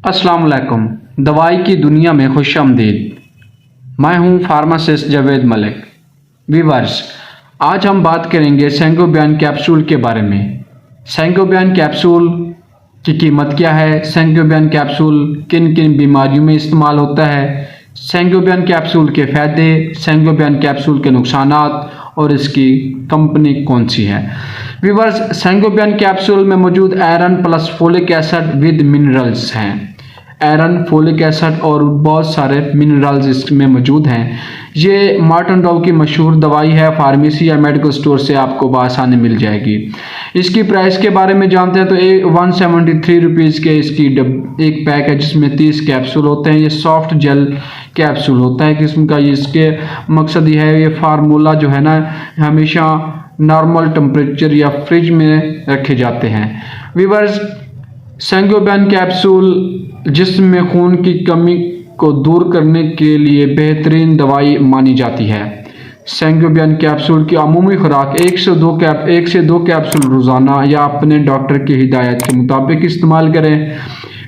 अस्सलाम वालेकुम। दवाई की दुनिया में खुशामदीद। मैं हूं फार्मासिस्ट जावेद मलिक। व्यूअर्स, आज हम बात करेंगे सेंगोबियन कैप्सूल के बारे में। सेंगोबियन कैप्सूल की कीमत क्या है, सेंगोबियन कैप्सूल किन किन बीमारियों में इस्तेमाल होता है, सेंगोबियन कैप्सूल के फ़ायदे, सेंगोबियन कैप्सूल के नुकसानात और इसकी कंपनी कौन सी है। व्यूअर्स, सेंगोबियन कैप्सूल में मौजूद iron plus folic acid with minerals हैं। आयरन, फोलिक एसिड और बहुत सारे मिनरल्स इसमें मौजूद हैं। ये मार्टन डॉव की मशहूर दवाई है। फार्मेसी या मेडिकल स्टोर से आपको बआसानी मिल जाएगी। इसकी प्राइस के बारे में जानते हैं तो 173 रुपीज़ के इसकी एक पैक है जिसमें 30 कैप्सूल होते हैं। ये सॉफ्ट जेल कैप्सूल होता है किस्म का। इसके मकसद ये है, ये फार्मूला जो है ना हमेशा नॉर्मल टेम्परेचर या फ्रिज में रखे जाते हैं। व्यूअर्स, सेंगोबियन कैप्सूल जिस्म में खून की कमी को दूर करने के लिए बेहतरीन दवाई मानी जाती है। सेंगोबियन कैप्सूल की अमूमी खुराक 1 से 2 कैप्सूल रोज़ाना या अपने डॉक्टर की हिदायत के मुताबिक इस्तेमाल करें।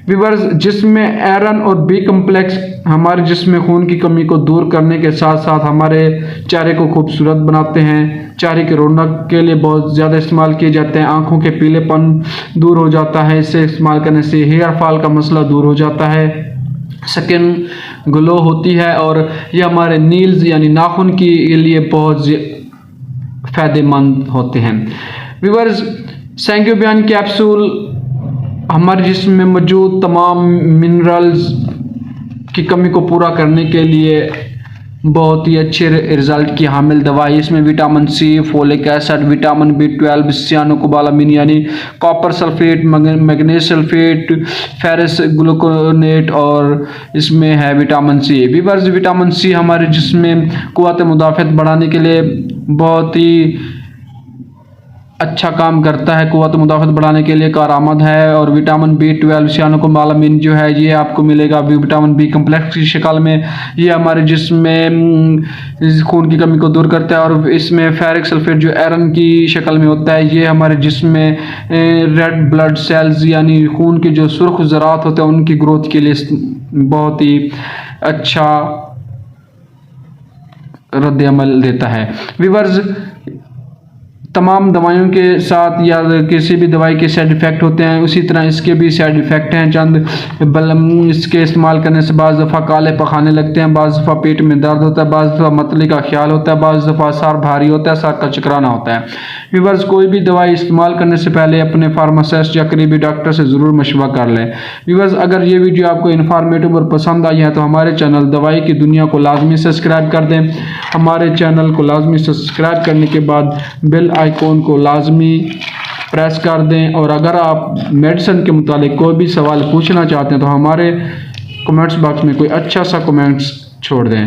व्यूअर्स, जिसमें आयरन और बी कम्प्लेक्स हमारे जिस्म में खून की कमी को दूर करने के साथ साथ हमारे चेहरे को खूबसूरत बनाते हैं। चेहरे की रौनक के लिए बहुत ज़्यादा इस्तेमाल किए जाते हैं। आंखों के पीलेपन दूर हो जाता है इसे इस्तेमाल करने से। हेयर फॉल का मसला दूर हो जाता है। स्किन ग्लो होती है और ये हमारे नील्स यानी नाखून के लिए बहुत फ़ायदेमंद होते हैं। व्यूअर्स, सेंगोबियन कैप्सूल हमारे जिस्म में मौजूद तमाम मिनरल्स की कमी को पूरा करने के लिए बहुत ही अच्छे रिजल्ट की हामिल दवाई। इसमें vitamin C, folic acid, vitamin B12, cyanocobalamin यानी copper sulphate, manganese sulphate, ferrous gluconate और इसमें है विटामिन सी। विटामिन सी हमारे जिस्म में क़ुव्वत मुदाफ़त बढ़ाने के लिए बहुत ही अच्छा काम करता है। क़ुव्वत मुदाफ़त बढ़ाने के लिए कारआमद है। और विटामिन B12 सियानोकोबालामिन जो है ये आपको मिलेगा विटामिन बी कम्प्लेक्स की शक्ल में। ये हमारे जिस्म में खून की कमी को दूर करता है। और इसमें फेरिक सल्फेट जो आयरन की शक्ल में होता है ये हमारे जिस्म में रेड ब्लड सेल्स यानी खून के जो सुर्ख ज़रात होते हैं उनकी ग्रोथ के लिए बहुत ही अच्छा रद्द-ए-अमल देता है। व्यूअर्स, तमाम दवाइयों के साथ या किसी भी दवाई के साइड इफ़ेक्ट होते हैं, उसी तरह इसके भी साइड इफ़ेक्ट हैं चंद। इसके इस्तेमाल करने से बाज़ दफ़ा काले पखाने लगते हैं, बाज़ दफ़ा पेट में दर्द होता है, बाज़ दफ़ा मतली का ख्याल होता है, बाज़ दफ़ा सर भारी होता है, सर का चकराना होता है। व्यूअर्स, कोई भी दवाई इस्तेमाल करने से पहले अपने फार्मासिस्ट या करीबी डॉक्टर से ज़रूर मशवरा कर लें। व्यूअर्स, अगर ये वीडियो आपको इन्फॉर्मेटिव और पसंद आई है तो हमारे चैनल दवाई की दुनिया को लाजमी सब्सक्राइब कर दें। हमारे चैनल को लाजमी सब्सक्राइब करने के बाद बेल आइकॉन को लाजमी प्रेस कर दें। और अगर आप मेडिसिन के मुतालिक कोई भी सवाल पूछना चाहते हैं तो हमारे कमेंट्स बॉक्स में कोई अच्छा सा कमेंट्स छोड़ दें।